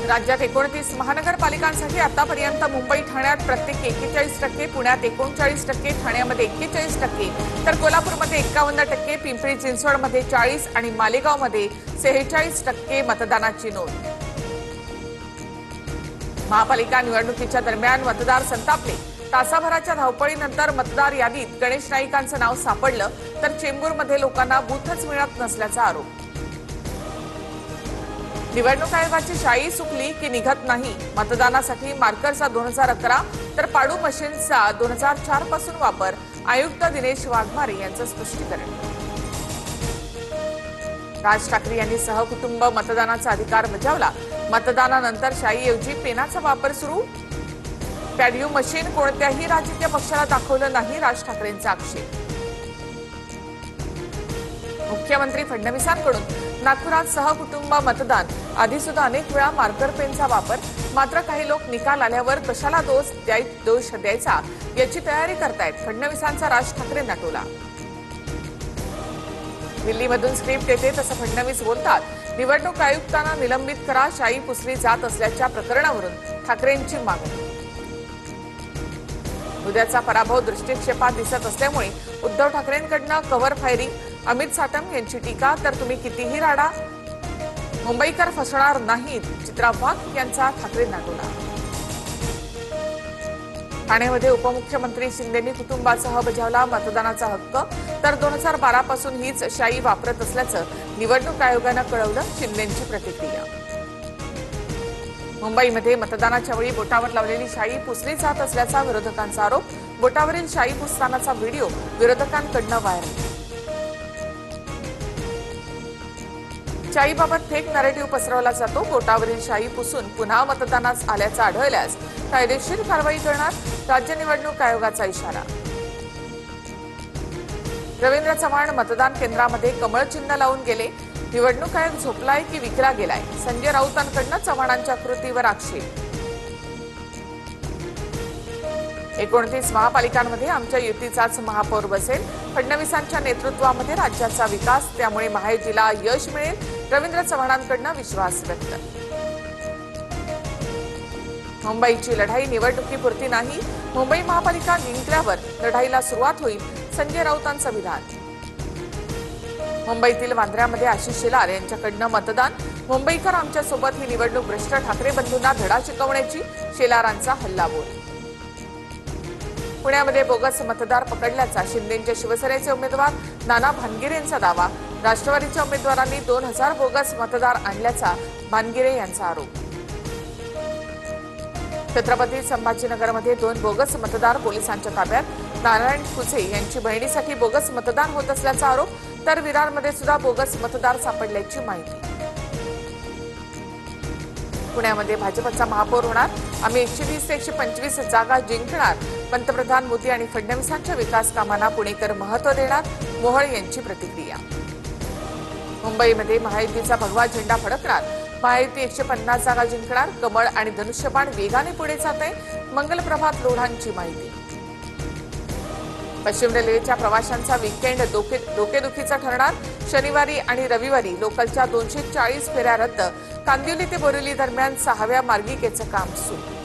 राज्यात 29 महानगरपालिकांसाठी आतापर्यंत मुंबई ठाण्यात प्रत्येकी 41%, पुण्यात 39%, ठाण्यामध्ये 41%, तर कोल्हापूरमध्ये 51%, पिंपरी चिंचवडमध्ये 40% आणि मालेगावमध्ये 46% मतदानाची नोंद। महापालिका निवडणुकीच्या दरम्यान मतदार संतापले। तासाभराच्या धावपळीनंतर मतदार यादीत गणेश नाईकांचं नाव सापडलं, तर चेंबूरमध्ये लोकांना बूथच मिळत नसल्याचा आरोप। निवडणूक आयोगाची शाई सुकली की निघत नाही। मतदानासाठी मार्करचा 2011 तर पाडू मशीनचा 2004 पासून वापर। आयुक्त दिनेश वाघमारे यांचं स्पष्टीकरण। राज ठाकरे यांनी सहकुटुंब मतदानाचा अधिकार बजावला। मतदानानंतर शाईऐवजी पेनाचा वापर सुरू। पॅडिओ मशीन कोणत्याही राजकीय पक्षाला दाखवलं नाही, राज ठाकरेंचा आक्षेप। मुख्यमंत्री फडणवीसांकडून नागपुरात सहकुटुंब मतदान। आधी सुद्धा अनेक वेळा मार्कर पेनचा वापर, मात्र काही लोक निकाल आल्यावर कशाला दोष द्यायचा याची तयारी करतायत, फडणवीसांचा राज ठाकरेंना टोला। दिल्लीमधून स्क्रिप्ट येते तसं फडणवीस बोलतात। निवडणूक आयुक्तांना निलंबित करा, शाई पुसली जात असल्याच्या प्रकरणावरून ठाकरेंची मागणी। उद्याचा पराभव दृष्टिक्षेपात दिसत असल्यामुळे उद्धव ठाकरेंकडनं कव्हर फायरिंग। अमित साटम यांची टीका, तर तुम्ही कितीही राडा, मुंबईकर फसणार नाहीत, चित्रा वाघ यांचा ठाकरेंना टोला। ठाण्यामध्ये उपमुख्यमंत्री शिंदेंनी कुटुंबासह बजावला मतदानाचा हक्क, तर 2012 पासून हीच शाई वापरत असल्याचं निवडणूक आयोगानं कळवलं, शिंदेंची प्रतिक्रिया। मुंबईमध्ये मतदानाच्या वेळी बोटावर लावलेली शाई पुसली जात असल्याचा विरोधकांचा आरोप। बोटावरील शाई पुसतानाचा व्हिडिओ विरोधकांकडून व्हायरल। शाईबाबत फेक नॅरेटिव्ह पसरवला जातो। बोटावरील शाई पुसून पुन्हा मतदानास आल्याचं आढळल्यास कायदेशीर कारवाई करणार, राज्य निवडणूक आयोगाचा इशारा। रवींद्र चव्हाण मतदान केंद्रामध्ये कमळ चिन्ह लावून गेले। निवडणूक आयोग झोपलाय की विकला गेलाय, संजय राऊतांकडून चव्हाणांच्या कृतीवर आक्षेप। 29 महापालिकांमध्ये आमच्या युतीचाच महापौर बसेल। फडणवीसांच्या नेतृत्वामध्ये राज्याचा विकास, त्यामुळे महायुतीला यश मिळेल, रवींद्र चव्हाणांकडून विश्वास व्यक्त। मुंबईची लढाई निवडणुकीपुरती नाही, मुंबई महापालिका जिंकल्यावर लढाईला सुरुवात होईल, संजय राऊतांचं विधान। मुंबईतील वांद्र्यामध्ये आशिष शेलार यांच्याकडून मतदान। मुंबईकर आमच्यासोबत ही निवडणूक भ्रष्ट ठाकरे बंधूंना धडा शिकवण्याची, शेलारांचा हल्लाबोल। पुण्यामध्ये बोगस मतदार पकडल्याचा शिंदेंच्या शिवसेनेचे उमेदवार नाना भानगिरे यांचा दावा। राष्ट्रवादीच्या उमेदवारांनी 2000 बोगस मतदार आणल्याचा भानगिरे यांचा आरोप। छत्रपती संभाजीनगरमध्ये 2 बोगस मतदार पोलिसांच्या ताब्यात। नारायण कुचे यांची बहिणीसाठी बोगस मतदान होत असल्याचा आरोप, तर विरारमध्ये सुद्धा बोगस मतदार सापडल्याची माहिती। पुण्यामध्ये भाजपचा महापौर होणार, आम्ही 120 ते 125 जागा जिंकणार। पंतप्रधान मोदी आणि फडणवीसांच्या विकास कामांना पुणेकर महत्त्व देणार, मोहोळ यांची प्रतिक्रिया। मुंबईमध्ये महायुतीचा भगवा झेंडा फडकणार, महायुती 150 जागा जिंकणार। कमळ आणि धनुष्यबाण वेगाने पुढे जात आहे, मंगलप्रभात लोढांची माहिती। पश्चिम रेल्वेच्या प्रवाशांचा वीकेंड डोकेदुखीचा ठरणार, शनिवारी आणि रविवारी लोकलच्या 240 फेऱ्या रद्द। कांदिवली ते बोरिवली दरम्यान 6व्या मार्गिकेचं काम सुरू।